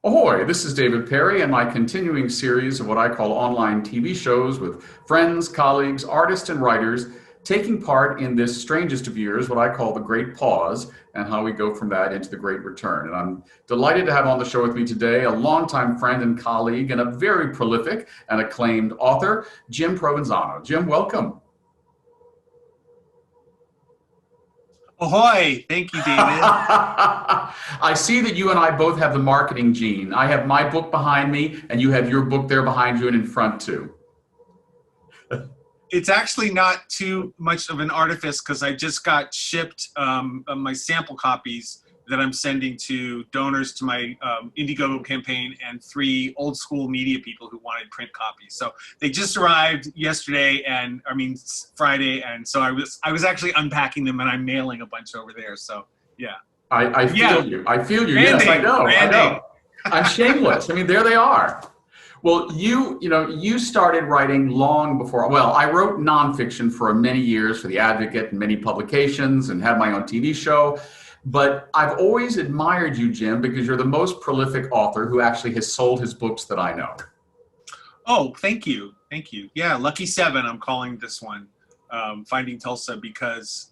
Ahoy, this is David Perry and my continuing series of what I call online TV shows with friends, colleagues, artists, and writers taking part in this strangest of years, what I call the Great Pause, and how we go from that into the Great Return. And I'm delighted to have on the show with me today a longtime friend and colleague and a very prolific and acclaimed author, Jim Provenzano. Jim, welcome. Ahoy! Thank you, David. I see that you and I both have the marketing gene. I have my book behind me, and you have your book there behind you and in front too. It's actually not too much of an artifice because I just got shipped my sample copies that I'm sending to donors to my Indiegogo campaign and 3 old school media people who wanted print copies. So they just arrived yesterday Friday, and so I was actually unpacking them and I'm mailing a bunch over there. So yeah. I feel you. I feel you. Branding, yes, I know. branding. I know. I'm shameless. I mean, there they are. Well, you started writing long before. Well, I wrote nonfiction for many years for The Advocate and many publications and had my own TV show. But I've always admired you, Jim, because you're the most prolific author who actually has sold his books that I know. Oh, thank you. Thank you. Yeah, Lucky 7, I'm calling this one, Finding Tulsa, because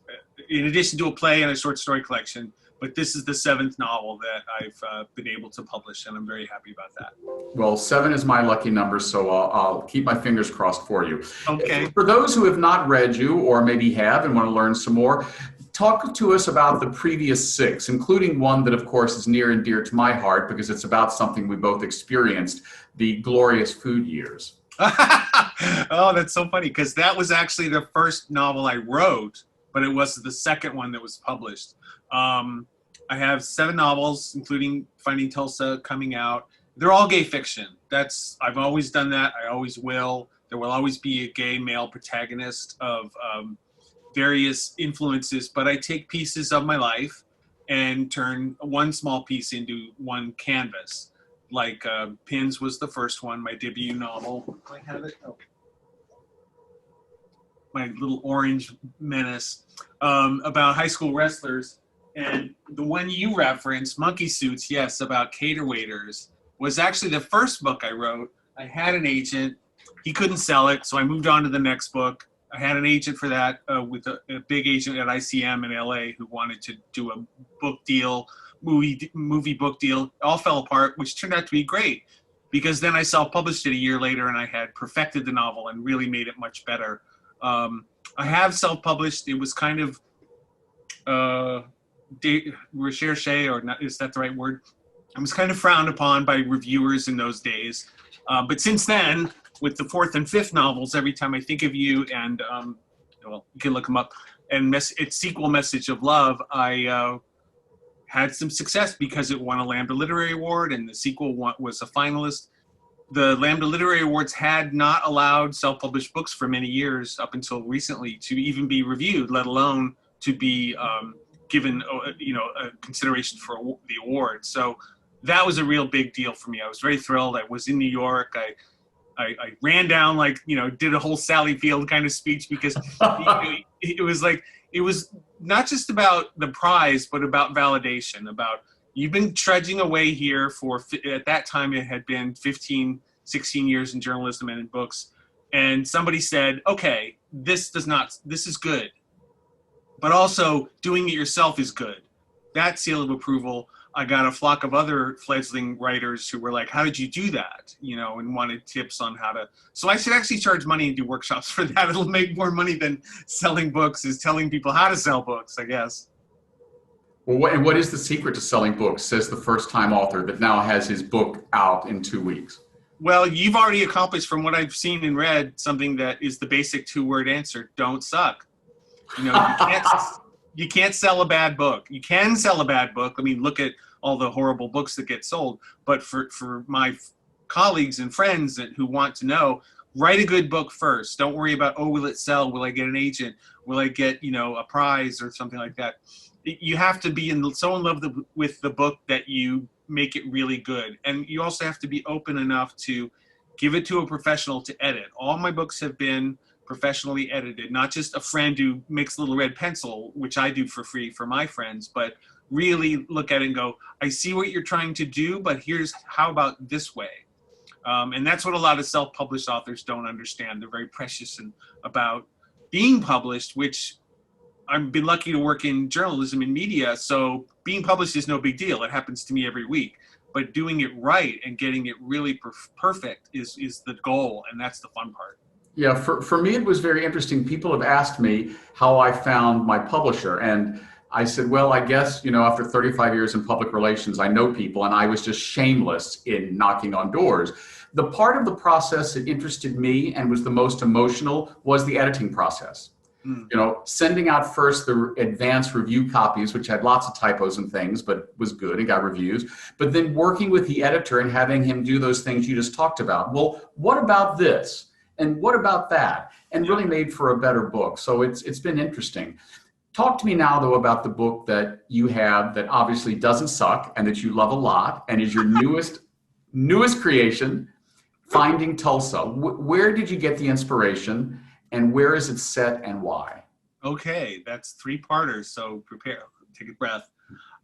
in addition to a play and a short story collection, but this is the 7th novel that I've been able to publish, and I'm very happy about that. Well, 7 is my lucky number, so I'll keep my fingers crossed for you. Okay. For those who have not read you, or maybe have and want to learn some more, talk to us about the previous 6, including one that, of course, is near and dear to my heart because it's about something we both experienced, the glorious food years. Oh, that's so funny, because that was actually the first novel I wrote, but it was the second one that was published. I have 7 novels, including Finding Tulsa, coming out. They're all gay fiction. I've always done that. I always will. There will always be a gay male protagonist of various influences, but I take pieces of my life and turn one small piece into one canvas. Like Pins was the first one, my debut novel. Do I have it? Oh. My little orange menace about high school wrestlers. And the one you referenced, Monkey Suits, yes, about cater waiters, was actually the first book I wrote. I had an agent. He couldn't sell it, so I moved on to the next book. I had an agent for that with a big agent at ICM in LA who wanted to do a book deal, movie book deal. It all fell apart, which turned out to be great because then I self-published it a year later and I had perfected the novel and really made it much better. I have self-published. It was kind of recherche, or not, is that the right word? It was kind of frowned upon by reviewers in those days. But since then, with the 4th and 5th novels, every time I think of you and, well, you can look them up, and its sequel, Message of Love, I had some success because it won a Lambda Literary Award and the sequel was a finalist. The Lambda Literary Awards had not allowed self-published books for many years up until recently to even be reviewed, let alone to be given a consideration for the award. So that was a real big deal for me. I was very thrilled. I was in New York. I ran down, did a whole Sally Field kind of speech because it was not just about the prize, but about validation, about you've been trudging away here for, at that time it had been 15, 16 years in journalism and in books. And somebody said, okay, this is good, but also doing it yourself is good. That seal of approval. I got a flock of other fledgling writers who were like, how did you do that? And wanted tips on how to. So I should actually charge money and do workshops for that. It'll make more money than selling books, is telling people how to sell books, I guess. Well, and what is the secret to selling books, says the first-time author that now has his book out in 2 weeks? Well, you've already accomplished, from what I've seen and read, something that is the basic 2-word answer: don't suck. You can't sell a bad book. You can sell a bad book. I mean, look at all the horrible books that get sold. But for my colleagues and friends who want to know, write a good book first. Don't worry about, will it sell? Will I get an agent? Will I get, a prize or something like that? You have to be so in love with the book that you make it really good. And you also have to be open enough to give it to a professional to edit. All my books have been professionally edited, not just a friend who makes a little red pencil, which I do for free for my friends, but really look at it and go, I see what you're trying to do, but how about this way? And that's what a lot of self-published authors don't understand. They're very precious about being published, which I've been lucky to work in journalism and media, so being published is no big deal. It happens to me every week. But doing it right and getting it really perfect is the goal, and that's the fun part. Yeah, for me, it was very interesting. People have asked me how I found my publisher. And I said, well, I guess, after 35 years in public relations, I know people, and I was just shameless in knocking on doors. The part of the process that interested me and was the most emotional was the editing process. Sending out first the advanced review copies, which had lots of typos and things, but was good and got reviews. But then working with the editor and having him do those things you just talked about. Well, what about this? And what about that? And really made for a better book. So it's been interesting. Talk to me now, though, about the book that you have that obviously doesn't suck and that you love a lot and is your newest creation, Finding Tulsa. Where did you get the inspiration? And where is it set and why? Okay, that's three-parters, so prepare, take a breath.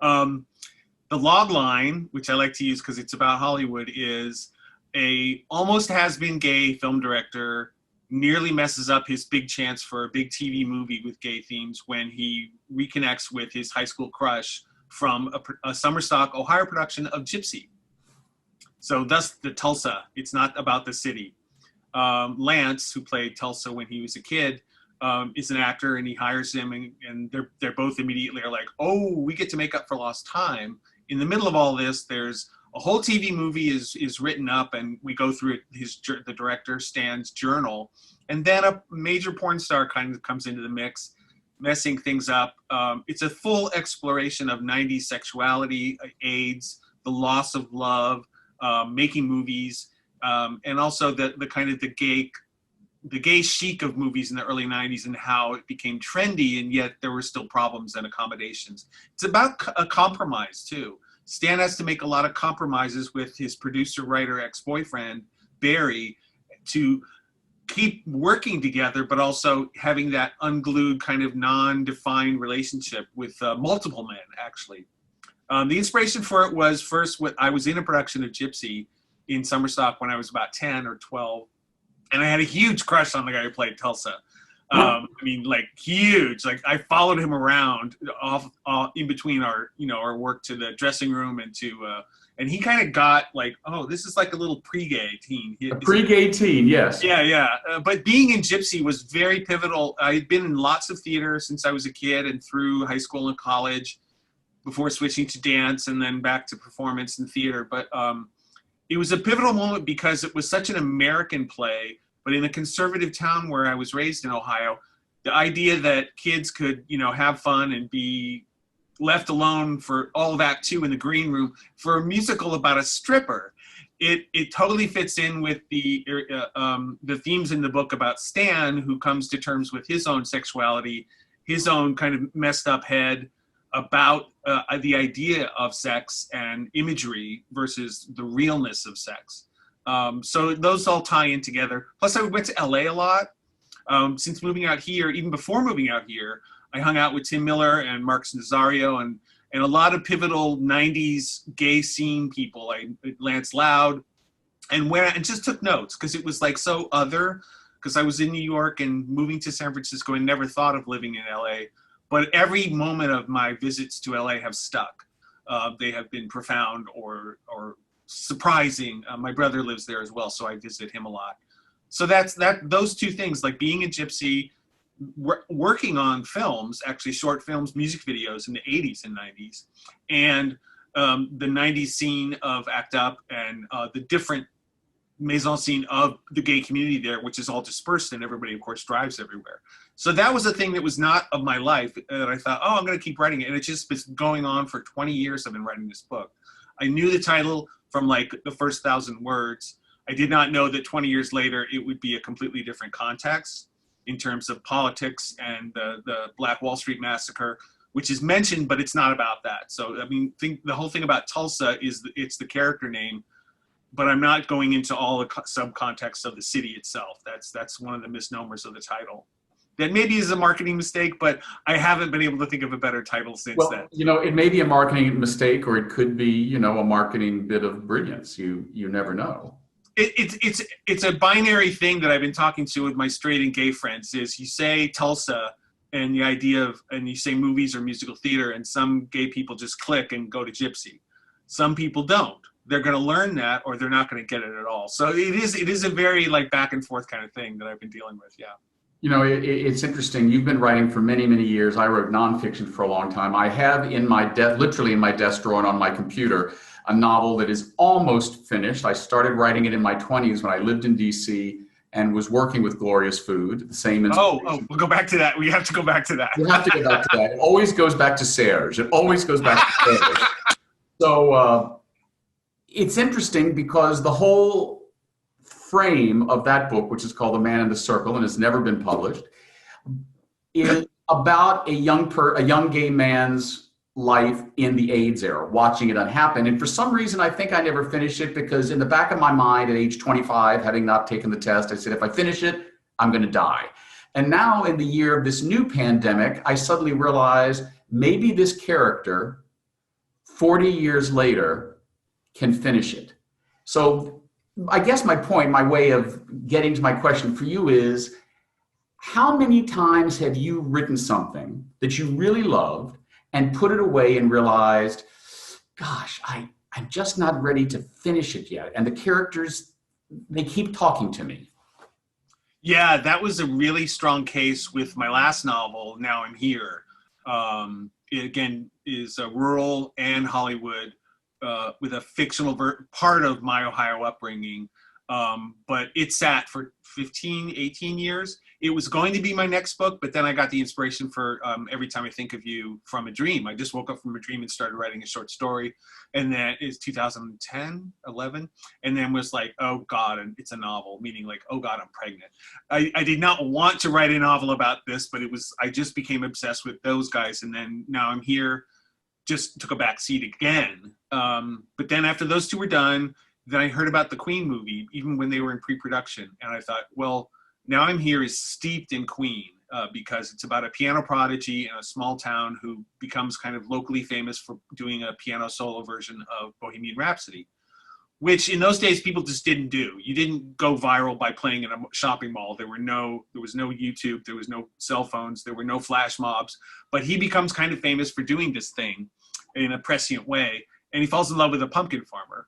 The log line, which I like to use because it's about Hollywood, is a almost has-been gay film director nearly messes up his big chance for a big TV movie with gay themes when he reconnects with his high school crush from a summer stock Ohio production of Gypsy. So thus the Tulsa, it's not about the city. Lance, who played Tulsa when he was a kid, is an actor, and he hires him, and they're both immediately are like, oh, we get to make up for lost time. In the middle of all this, there's a whole TV movie is written up, and we go through the director Stan's journal, and then a major porn star kind of comes into the mix, messing things up. It's a full exploration of 90s sexuality, AIDS, the loss of love, making movies. And also the kind of the gay chic of movies in the early 90s and how it became trendy, and yet there were still problems and accommodations. It's about a compromise too. Stan has to make a lot of compromises with his producer, writer, ex-boyfriend, Barry, to keep working together, but also having that unglued kind of non-defined relationship with multiple men, actually. The inspiration for it was first, I was in a production of Gypsy in summer stock when I was about 10 or 12. And I had a huge crush on the guy who played Tulsa. I mean, like huge. Like I followed him around off in between our work to the dressing room and he kind of got like, oh, this is like a little pre-gay teen. A pre-gay teen, yes. Yeah. But being in Gypsy was very pivotal. I had been in lots of theater since I was a kid and through high school and college before switching to dance and then back to performance and theater. But it was a pivotal moment because it was such an American play, but in a conservative town where I was raised in Ohio, the idea that kids could, have fun and be left alone for all of Act 2 in the green room for a musical about a stripper, it totally fits in with the themes in the book about Stan, who comes to terms with his own sexuality, his own kind of messed up head about the idea of sex and imagery versus the realness of sex. So those all tie in together. Plus I went to LA a lot. Since moving out here, even before moving out here, I hung out with Tim Miller and Marcus Nazario and a lot of pivotal 90s gay scene people, like Lance Loud, and just took notes because it was like so other, because I was in New York and moving to San Francisco and never thought of living in LA. But every moment of my visits to LA have stuck. They have been profound or surprising. My brother lives there as well, so I visit him a lot. So those two things, like being a Gypsy, working on films, actually short films, music videos in the 80s and 90s, and the 90s scene of ACT UP and the different mise-en scene of the gay community there, which is all dispersed and everybody, of course, drives everywhere. So that was a thing that was not of my life that I thought, oh, I'm going to keep writing it. And it's just been going on for 20 years I've been writing this book. I knew the title from like the first 1,000 words. I did not know that 20 years later it would be a completely different context in terms of politics and the Black Wall Street massacre, which is mentioned, but it's not about that. So, I mean, the whole thing about Tulsa is it's the character name. but I'm not going into all the subcontexts of the city itself. That's one of the misnomers of the title. That maybe is a marketing mistake, but I haven't been able to think of a better title since then. It may be a marketing mistake, or it could be, a marketing bit of brilliance. You never know. It's a binary thing that I've been talking to with my straight and gay friends. Is you say Tulsa and the idea of, and you say movies or musical theater, and some gay people just click and go to Gypsy. Some people don't. They're going to learn that, or they're not going to get it at all. So it is a very like back and forth kind of thing that I've been dealing with. Yeah. It's interesting. You've been writing for many, many years. I wrote nonfiction for a long time. I have literally in my desk drawer and on my computer, a novel that is almost finished. I started writing it in my 20s when I lived in DC and was working with Glorious Food. The same as we'll go back to that. We have to go back to that. We have to go back to that. It always goes back to Serge. It always goes back to Serge. So it's interesting because the whole frame of that book, which is called The Man in the Circle and has never been published, is about a young gay man's life in the AIDS era, watching it happen. And for some reason, I think I never finished it because in the back of my mind at age 25, having not taken the test, I said, if I finish it, I'm going to die. And now in the year of this new pandemic, I suddenly realized maybe this character, 40 years later, can finish it. So I guess my way of getting to my question for you is, how many times have you written something that you really loved and put it away and realized, gosh, I'm just not ready to finish it yet. And the characters, they keep talking to me. Yeah, that was a really strong case with my last novel, Now I'm Here. It again is a rural and Hollywood with a fictional part of my Ohio upbringing. But it sat for 15, 18 years. It was going to be my next book, but then I got the inspiration for Every Time I Think of You from a Dream. I just woke up from a dream and started writing a short story. And then it's 2010, 11. And then was like, oh God, and it's a novel, meaning like, oh God, I'm pregnant. I did not want to write a novel about this, but I just became obsessed with those guys. And then Now I'm Here just took a back seat again. But then after those two were done, then I heard about the Queen movie, even when they were in pre-production. And I thought, well, Now I'm Here is steeped in Queen because it's about a piano prodigy in a small town who becomes kind of locally famous for doing a piano solo version of Bohemian Rhapsody, which in those days people just didn't do. You didn't go viral by playing in a shopping mall. There was no YouTube, there was no cell phones, there were no flash mobs. But he becomes kind of famous for doing this thing in a prescient way, and he falls in love with a pumpkin farmer.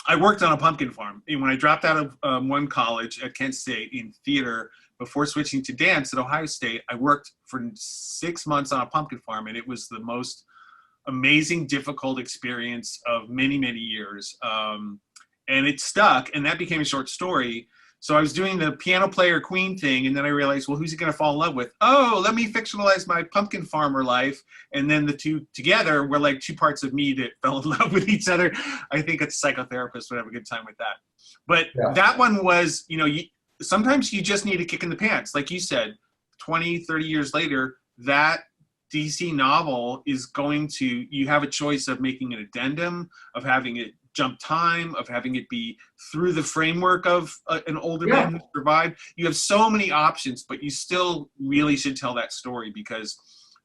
I worked on a pumpkin farm, and when I dropped out of one college at Kent State in theater before switching to dance at Ohio State, I worked for 6 months on a pumpkin farm, and it was the most amazing, difficult experience of many, many years. And it stuck, and that became a short story. So I was doing the piano player Queen thing, and then I realized, well, who's he going to fall in love with? Oh, let me fictionalize my pumpkin farmer life. And then the two together were like two parts of me that fell in love with each other. I think a psychotherapist would have a good time with that. But that one was, sometimes you just need a kick in the pants. Like you said, 20, 30 years later, that DC novel is you have a choice of making an addendum, of having it jump time, of having it be through the framework of an older man who survived. You have so many options, but you still really should tell that story because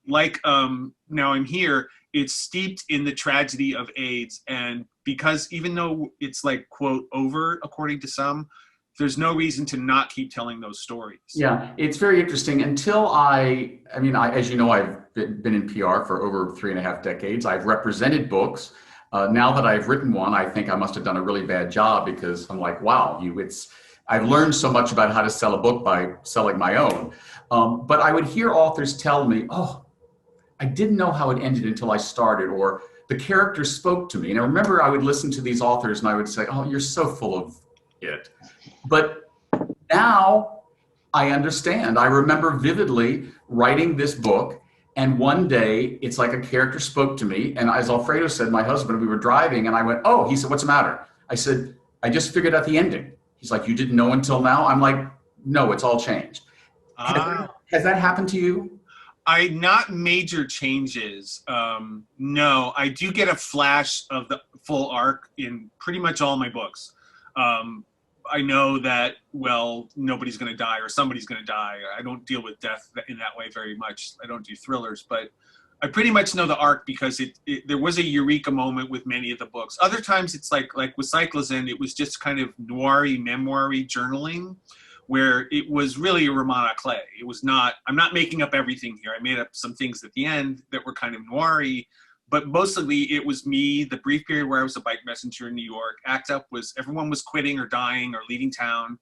like Now I'm Here, it's steeped in the tragedy of AIDS. And because even though it's like, quote, over, according to some, there's no reason to not keep telling those stories. Yeah, it's very interesting. Until as you know, I've been in PR for over 3.5 decades. I've represented books. Now that I've written one, I think I must have done a really bad job because I'm like, wow, I've learned so much about how to sell a book by selling my own. But I would hear authors tell me, oh, I didn't know how it ended until I started, or the character spoke to me. And I remember I would listen to these authors and I would say, oh, you're so full of it. But now I understand. I remember vividly writing this book. And one day, it's like a character spoke to me. And as Alfredo said, my husband, we were driving and I went, oh, he said, what's the matter? I said, I just figured out the ending. He's like, you didn't know until now? I'm like, no, it's all changed. Has that happened to you? Not major changes. No, I do get a flash of the full arc in pretty much all my books. I know that, well, nobody's going to die or somebody's going to die. I don't deal with death in that way very much. I don't do thrillers, but I pretty much know the arc because there was a eureka moment with many of the books. Other times it's like with Cyclozen, it was just kind of noiry, memoiry journaling, where it was really a roman à clef. It was not, I'm not making up everything here. I made up some things at the end that were kind of noiry, but mostly it was me, the brief period where I was a bike messenger in New York. Act Up was everyone was quitting or dying or leaving town.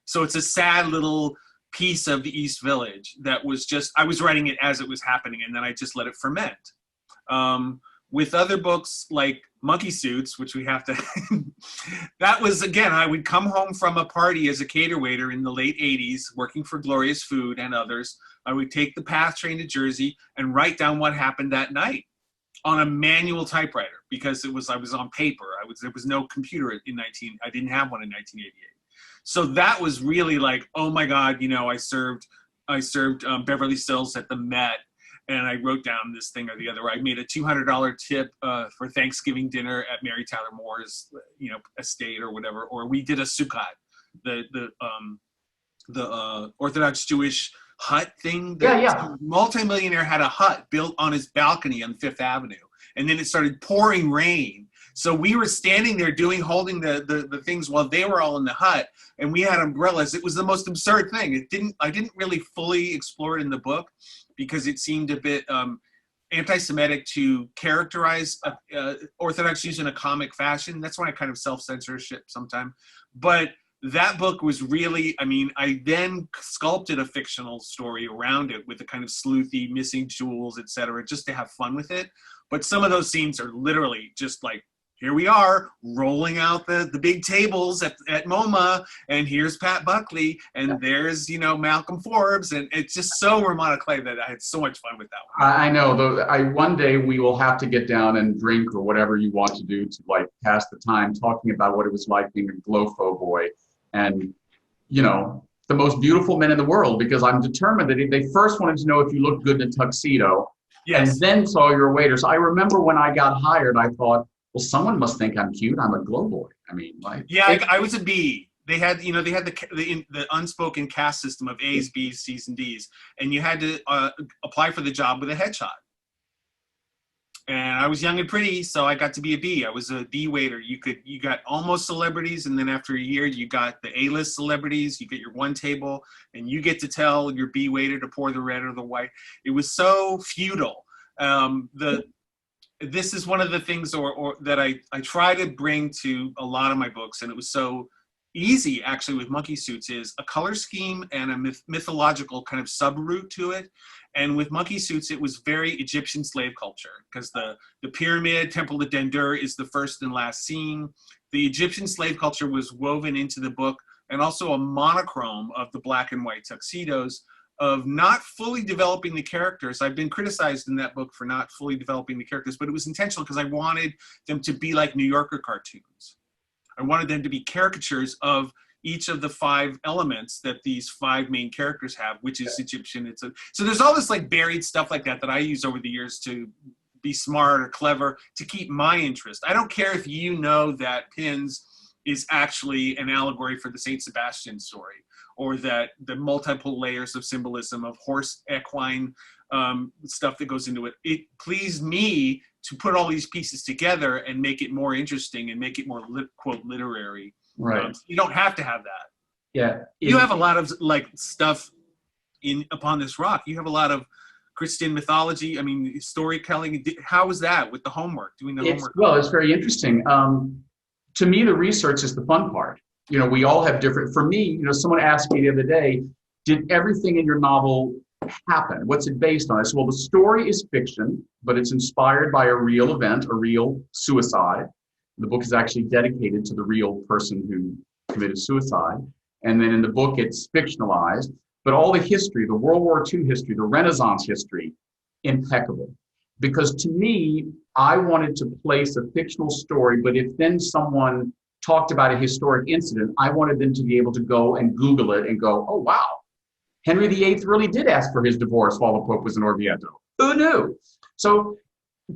So it's a sad little piece of the East Village that was just, I was writing it as it was happening, and then I just let it ferment. With other books like Monkey Suits, which we have to, that was, again, I would come home from a party as a cater waiter in the late 80s, working for Glorious Food and others. I would take the PATH train to Jersey and write down what happened that night on a manual typewriter, because I was on paper. There was no computer I didn't have one in 1988. So that was really like, oh my God, you know, I served Beverly Sills at the Met, and I wrote down this thing or the other. I made a $200 tip for Thanksgiving dinner at Mary Tyler Moore's, you know, estate or whatever. Or we did a sukkot, the Orthodox Jewish hut thing. Yeah. Multimillionaire had a hut built on his balcony on Fifth Avenue, and then it started pouring rain. So we were standing there holding the things while they were all in the hut, and we had umbrellas. It was the most absurd thing. I didn't really fully explore it in the book because it seemed a bit anti-Semitic to characterize Orthodox Jews in a comic fashion. That's why I kind of self-censorship sometimes. But that book was really, I mean, I then sculpted a fictional story around it with a kind of sleuthy, missing jewels, etc., just to have fun with it. But some of those scenes are literally just like, here we are rolling out the big tables at MoMA, and here's Pat Buckley, and there's, you know, Malcolm Forbes, and it's just so roman à clef that I had so much fun with that one. I know. One day we will have to get down and drink or whatever you want to do to like pass the time, talking about what it was like being a Glofo boy, and you know, the most beautiful men in the world. Because I'm determined that they first wanted to know if you looked good in a tuxedo, yes, and then saw your waiter. So I remember when I got hired, I thought, well, someone must think I'm cute. I'm a glow boy. I mean, like, yeah, I was a B. They had, you know, the unspoken caste system of A's, B's, C's, and D's, and you had to apply for the job with a headshot. And I was young and pretty, so I got to be a B. I was a B waiter. You got almost celebrities, and then after a year, you got the A-list celebrities. You get your one table, and you get to tell your B waiter to pour the red or the white. It was so feudal. This is one of the things that I try to bring to a lot of my books, and it was so easy actually with Monkey Suits, is a color scheme and a mythological kind of subroot to it. And with Monkey Suits, it was very Egyptian slave culture, because the pyramid, Temple of Dendur, is the first and last scene. The Egyptian slave culture was woven into the book, and also a monochrome of the black and white tuxedos, of not fully developing the characters. I've been criticized in that book for not fully developing the characters, but it was intentional because I wanted them to be like New Yorker cartoons. I wanted them to be caricatures of each of the 5 elements that these 5 main characters have, which is Egyptian. So there's all this like buried stuff like that I use over the years to be smart or clever to keep my interest. I don't care if you know that Pins is actually an allegory for the Saint Sebastian story, or that the multiple layers of symbolism of horse equine stuff that goes into it. It pleased me to put all these pieces together and make it more interesting and make it more quote literary. right. You don't have to have that. Yeah. You have a lot of like stuff in Upon This Rock. You have a lot of Christian mythology. I mean, storytelling. How was that with the homework? Doing the homework. Well, it's very interesting. To me, the research is the fun part. You know, we all have different, for me, you know, someone asked me the other day, did everything in your novel happen? What's it based on? I said, well, the story is fiction, but it's inspired by a real event, a real suicide. The book is actually dedicated to the real person who committed suicide. And then in the book, it's fictionalized, but all the history, the World War II history, the Renaissance history, impeccable. Because to me, I wanted to place a fictional story, but if then someone talked about a historic incident, I wanted them to be able to go and Google it and go, oh, wow, Henry VIII really did ask for his divorce while the Pope was in Orvieto. Who knew? So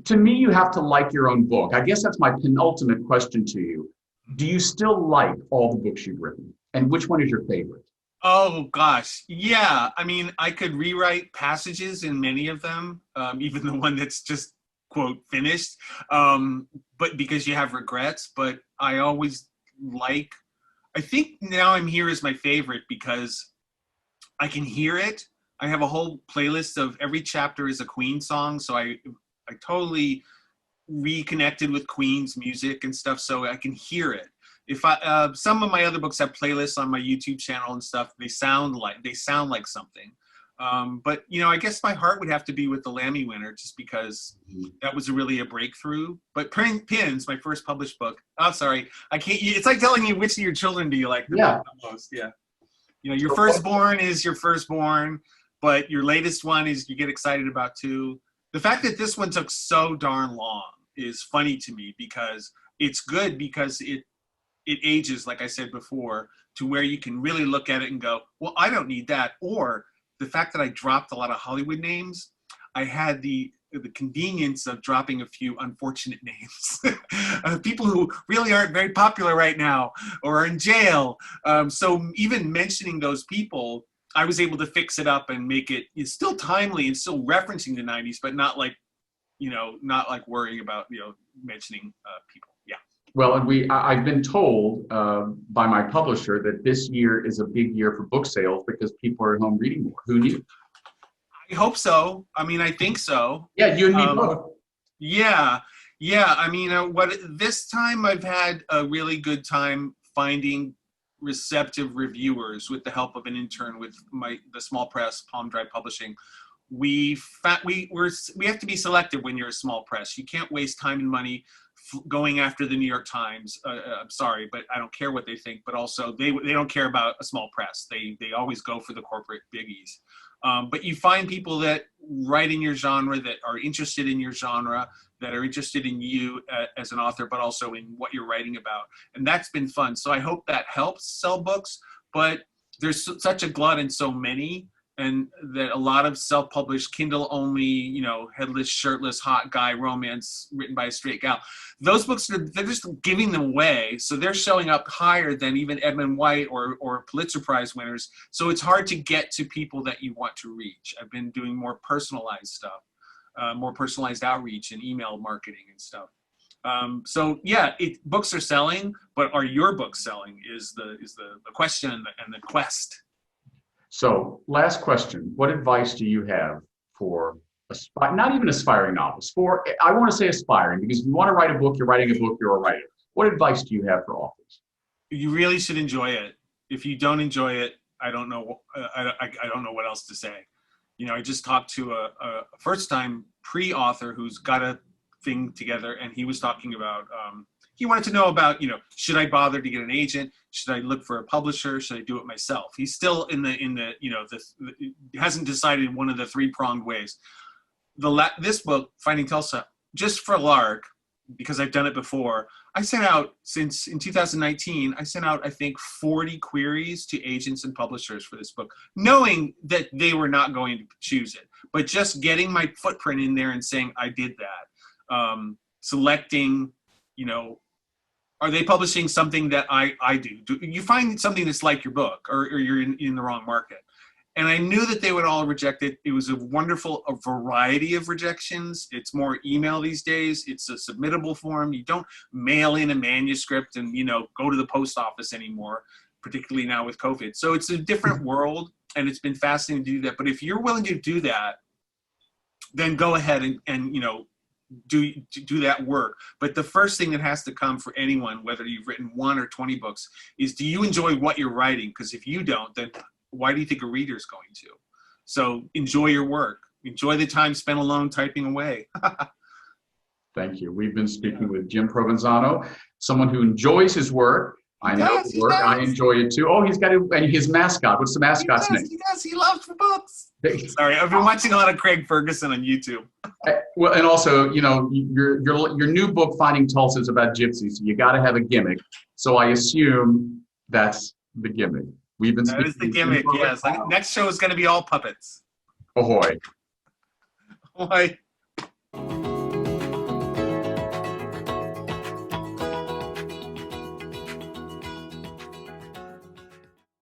to me, you have to like your own book. I guess that's my penultimate question to you. Do you still like all the books you've written? And which one is your favorite? Oh gosh, yeah. I mean, I could rewrite passages in many of them, even the one that's just quote finished. But because you have regrets, but I always like. I think Now I'm Here is my favorite because I can hear it. I have a whole playlist of every chapter is a Queen song, so I totally reconnected with Queen's music and stuff, so I can hear it. If I Some of my other books have playlists on my YouTube channel and stuff. They sound like something. But I guess my heart would have to be with the Lammy winner, just because that was really a breakthrough. But Pins, my first published book. Oh, sorry, I can't. It's like telling you which of your children do you like the most. Yeah, your firstborn is your firstborn, but your latest one is you get excited about too. The fact that this one took so darn long is funny to me, because it's good because it ages, like I said before, to where you can really look at it and go, well, I don't need that. Or the fact that I dropped a lot of Hollywood names, I had the convenience of dropping a few unfortunate names. People who really aren't very popular right now or are in jail. So even mentioning those people, I was able to fix it up and make it, it's still timely and still referencing the 90s, but not like worrying about, mentioning people. Yeah. Well, and I've been told by my publisher that this year is a big year for book sales because people are at home reading more. Who knew? I hope so. I mean, I think so. Yeah, you and me both. Yeah. I mean, this time I've had a really good time finding receptive reviewers with the help of an intern with the small press, Palm Drive Publishing. We have to be selective when you're a small press. You can't waste time and money going after the New York Times. I'm sorry, but I don't care what they think. But also, they don't care about a small press. They always go for the corporate biggies. But you find people that write in your genre, that are interested in your genre, that are interested in you as an author, but also in what you're writing about. And that's been fun. So I hope that helps sell books. But there's such a glut in so many, and that a lot of self-published Kindle only, headless, shirtless, hot guy romance written by a straight gal. Those books, they're just giving them away. So they're showing up higher than even Edmund White or Pulitzer Prize winners. So it's hard to get to people that you want to reach. I've been doing more personalized stuff, more personalized outreach and email marketing and stuff. So yeah, books are selling, but are your books selling is the question and the quest. So, last question. What advice do you have for, not even aspiring novelists, I want to say aspiring, because if you want to write a book, you're writing a book, you're a writer. What advice do you have for authors? You really should enjoy it. If you don't enjoy it, I don't know. I don't know what else to say. I just talked to a first-time pre-author who's got a thing together, and he was talking about, he wanted to know about, should I bother to get an agent? Should I look for a publisher? Should I do it myself? He's still hasn't decided one of the three-pronged ways. This book, Finding Tulsa, just for lark, because I've done it before, I sent out, since in 2019, I sent out, I think, 40 queries to agents and publishers for this book, knowing that they were not going to choose it, but just getting my footprint in there and saying I did that. Selecting, are they publishing something that I do? Do you find something that's like your book, or you're in the wrong market? And I knew that they would all reject it. It was a variety of rejections. It's more email these days. It's a submittable form. You don't mail in a manuscript and, go to the post office anymore, particularly now with COVID. So it's a different world, and it's been fascinating to do that. But if you're willing to do that, then go ahead and do that work. But the first thing that has to come for anyone, whether you've written 1 or 20 books, is, do you enjoy what you're writing? Because if you don't, then why do you think a reader's going to? So enjoy your work. Enjoy the time spent alone typing away. Thank you. We've been speaking with Jim Provenzano, someone who enjoys his work. I know the work. I enjoy it too. Oh, he's got his mascot. What's the mascot's name? He does. He loves books. Sorry, I've been watching a lot of Craig Ferguson on YouTube. Well, and also, your new book, Finding Tulsa, is about gypsies, so you got to have a gimmick. So I assume that's the gimmick. We've been. That is the gimmick. Yes. Next show is going to be all puppets. Ahoy. Ahoy.